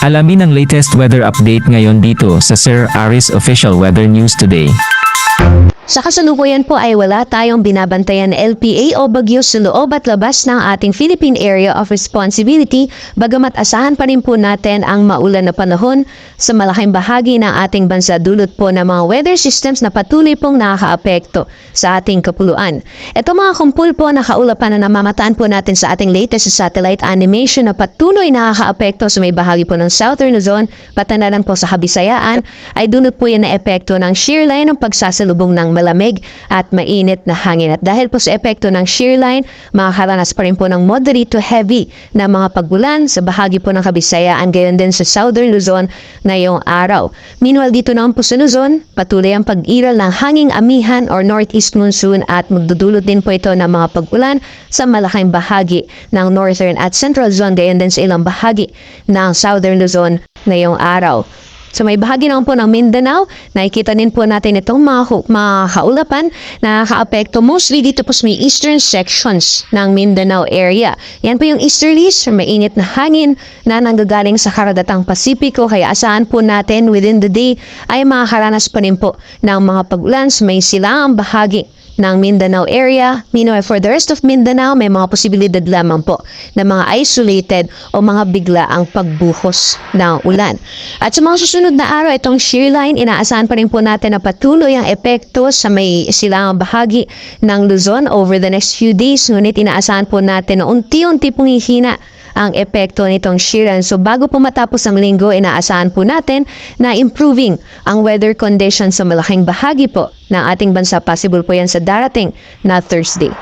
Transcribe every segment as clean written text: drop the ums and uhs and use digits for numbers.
Alamin ang latest weather update ngayon dito sa Sir Aris Official Weather News Today. Sa kasalukuyan po ay wala tayong binabantayan na LPA o bagyo sa loob at labas ng ating Philippine Area of Responsibility, bagamat asahan pa rin po natin ang maulan na panahon sa malaking bahagi ng ating bansa dulot po ng mga weather systems na patuloy pong nakakaapekto sa ating kapuluan. Ito mga kumpul po na kaulapan na namamataan po natin sa ating latest satellite animation na patuloy nakakaapekto sa may bahagi po ng Southern Luzon, patanaran po sa Kabisayaan, ay dulot po yan na epekto ng shear line ng pagsasalubong ng malamig at mainit na hangin. At dahil po sa epekto ng shear line, makakaranas pa rin po ng moderate to heavy na mga pagulan sa bahagi po ng Kabisayaan, gayon din sa Southern Luzon ngayong araw. Meanwhile, dito naman po sa Luzon, patuloy ang pag-iral ng hanging amihan or northeast monsoon at magdudulot din po ito ng mga pagulan sa malaking bahagi ng Northern at Central Luzon, gayon din sa ilang bahagi ng Southern Luzon ngayong araw. So may bahagi naman po ng Mindanao, nakikita din po natin itong mga kaulapan na nakaapekto mostly dito po sa may eastern sections ng Mindanao area. Yan po yung easterlies, mainit na hangin na nanggagaling sa karadatang Pasipiko, kaya asahan po natin within the day ay makakaranas pa rin po ng mga pagulan sa may silangang bahagi ng Mindanao area. Meanwhile, for the rest of Mindanao, may mga posibilidad lamang po na mga isolated o mga bigla ang pagbuhos ng ulan. At sa mga susunod na araw, itong shear line, inaasahan pa rin po natin na patuloy ang epekto sa may silangang bahagi ng Luzon over the next few days. Ngunit inaasahan po natin na unti-unti pong hihina ang epekto nitong shear line. So bago po matapos ang linggo, inaasahan po natin na improving ang weather conditions sa malaking bahagi po ng ating bansa. Possible po yan sa darating na Thursday.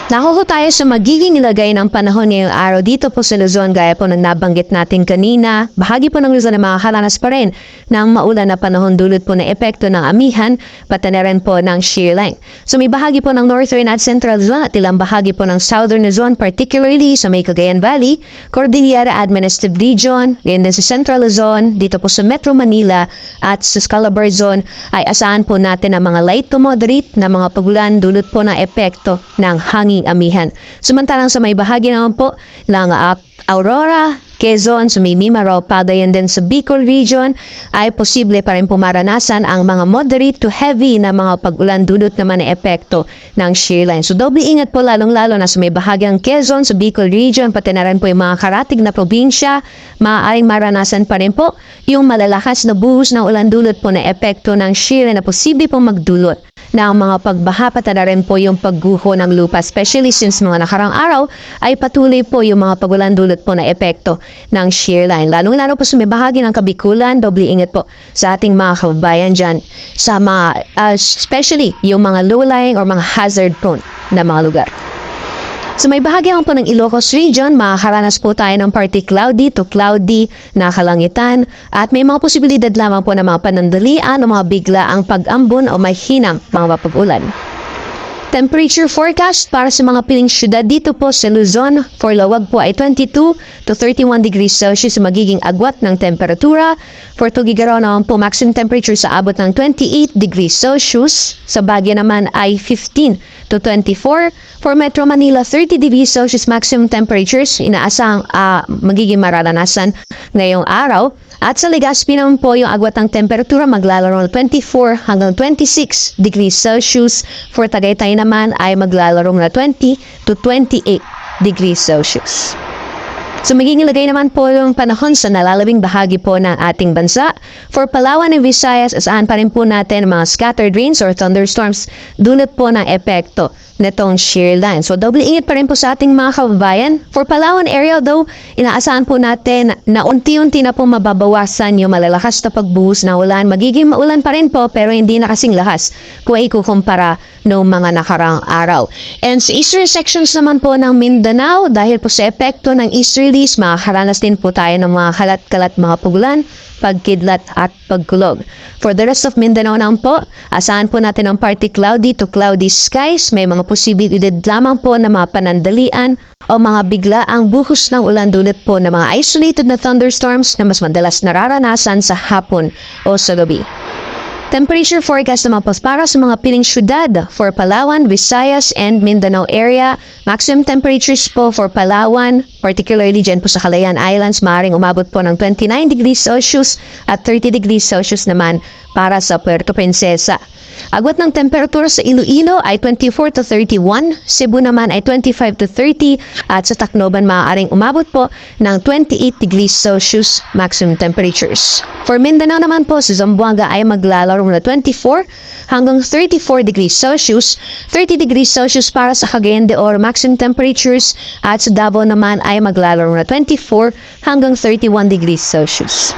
Nakuha tayo sa magiging ilagay ng panahon ngayong araw dito po sa Luzon, gaya po ng nabanggit natin kanina. Bahagi po ng Luzon na makakaranas pa rin ng maulan na panahon dulot po ng epekto ng amihan, pati na rin po ng shear line. So may bahagi po ng Northern at Central Luzon at ilang bahagi po ng Southern Luzon, particularly sa may Cagayan Valley, Cordillera Administrative Region, ganyan din sa Central Luzon, dito po sa Metro Manila at sa Scalabard Zone, ay asahan po natin ang mga light to moderate na mga pagulan dulot po ng epekto ng hangin amihan. Samantalang sa may bahagi naman po ng Aurora, Quezon, sa may Mimaraw, Pagayan din sa Bicol region, ay posible pa rin pumaranasan ang mga moderate to heavy na mga pag-ulan dulot naman na epekto ng shear line. So doble ingat po lalong-lalo na sa may bahagyang Quezon, sa Bicol region, pati na rin po yung mga karatig na probinsya, maaaring maranasan pa rin po yung malalakas na buhos ng ulan dulot po na epekto ng shear line na posible pong magdulot ng mga pagbaha, pati na rin po yung pagguho ng lupa, especially since mga nakarang araw ay patuloy po yung mga pagulan dulot po na epekto ng shear line. Lalong-lalo po sa may bahagi ng Kabikulan, doble ingat po sa ating mga kababayan dyan sa mga, especially yung mga low-lying or mga hazard-prone na mga lugar. Sa may bahagi po ng Ilocos region, makakaranas po tayo ng partly cloudy to cloudy na kalangitan at may mga posibilidad lamang po ng mga panandalian o mga bigla ang pag-ambon o may hinang mga pag-ulan. Temperature forecast para sa mga piling syudad dito po sa Luzon, for Lawag po ay 22 to 31 degrees Celsius magiging agwat ng temperatura. For Tuguegarao naman po maximum temperature sa abot ng 28 degrees Celsius. Sa Baguio naman ay 15 to 24. For Metro Manila, 30 degrees Celsius maximum temperatures inaasang magiging mararanasan ngayong araw. At sa Legazpi naman po yung agwat ng temperatura maglalaro ng 24 hanggang 26 degrees Celsius. For Tagaytay naman ay maglalaro na 20 to 28 degrees Celsius. So magiging lagay naman po yung panahon sa nalalabing bahagi po ng ating bansa. For Palawan and Visayas, asahan pa rin po natin mga scattered rains or thunderstorms dulot po ng epekto netong shear line. So double ingat pa rin po sa ating mga kababayan. For Palawan area though, inaasahan po natin na unti-unti na po mababawasan yung malalakas na pagbuhos na ulan. Magiging maulan pa rin po pero hindi na kasing lakas kung ikukumpara noong mga nakarang araw. And sa eastern sections naman po ng Mindanao, dahil po sa epekto ng easterlies, makakaranas din po tayo ng mga kalat-kalat mga pagulan, pagkidlat at pagkulog. For the rest of Mindanao naman po, asahan po natin ang partly cloudy to cloudy skies. May mga posibilidad lamang po na mga panandalian o mga bigla ang buhos ng ulan dulot po ng mga isolated na thunderstorms na mas madalas nararanasan sa hapon o sa gabi. Temperature forecast naman po para sa mga piling syudad for Palawan, Visayas, and Mindanao area. Maximum temperatures po for Palawan, particularly dyan po sa Calayan Islands, maaaring umabot po ng 29 degrees Celsius at 30 degrees Celsius naman para sa Puerto Princesa. Agwat ng temperatura sa Iloilo ay 24 to 31, Cebu naman ay 25 to 30, at sa Tacloban maaaring umabot po ng 28 degrees Celsius maximum temperatures. For Mindanao naman po, sa Zamboanga ay maglalaro na 24 hanggang 34 degrees Celsius, 30 degrees Celsius para sa Cagayan de Oro maximum temperatures, at sa Davao naman ay maglalaro na 24 hanggang 31 degrees Celsius.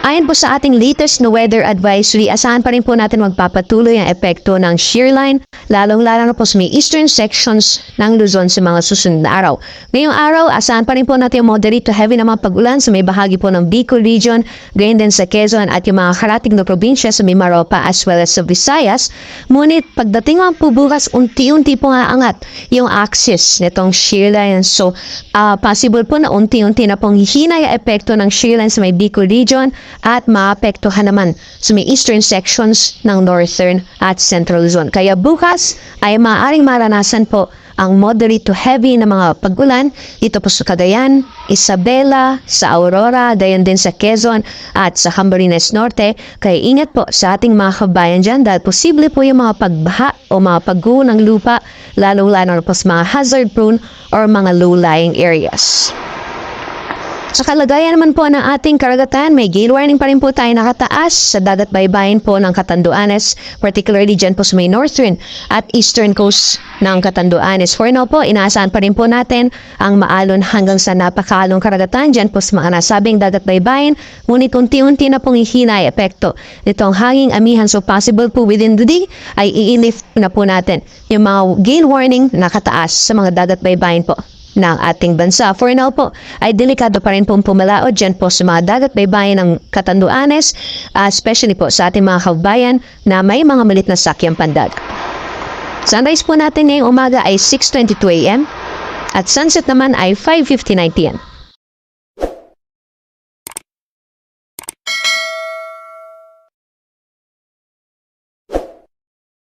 Ayon po sa ating latest na weather advisory, asahan pa rin po natin magpapatuloy ang epekto ng shear line, lalong-lalo na po sa may eastern sections ng Luzon sa mga susunod na araw. Ngayong araw, asahan pa rin po natin yung moderate to heavy na mga pag-ulan sa may bahagi po ng Bicol region, gayon din sa Quezon at yung mga karatig na probinsya sa may Maropa as well as sa Visayas. Ngunit pagdating naman po bukas, unti-unti po nga angat yung axis nitong shear line. So, possible po na unti-unti na pong hihina yung epekto ng shear line sa may Bicol region at maapektuhan naman sa may eastern sections ng northern at central Luzon. Kaya bukas ay maaaring maranasan po ang moderate to heavy na mga pag-ulan dito po sa Cagayan, Isabela, sa Aurora, dayon din sa Quezon at sa Camarines Norte. Kaya ingat po sa ating mga kabayan dyan dahil posible po yung mga pagbaha o mga pagguho ng lupa, lalo-lalo po sa mga hazard prone or mga low-lying areas. Sa kalagayan naman po ng ating karagatan, may gale warning pa rin po tayo nakataas sa dagat baybayin po ng Catanduanes, particularly dyan po sa may northern at eastern coast ng Catanduanes. For now po, inaasahan pa rin po natin ang maalon hanggang sa napakalong karagatan dyan po sa mga nasabing dagat baybayin, ngunit unti-unti na pong ihina ay epekto nitong hanging amihan. So possible po within the day ay i-lift na po natin yung mga gale warning nakataas sa mga dagat baybayin po ng ating bansa. For now po, ay delikado pa rin pong pumalaod dyan po sa mga dagat baybayin ng Catanduanes, especially po sa ating mga kabayan na may mga malit na sakyang pandag. Sunrise po natin ngayong umaga ay 6:22 AM at sunset naman ay 5:59 PM.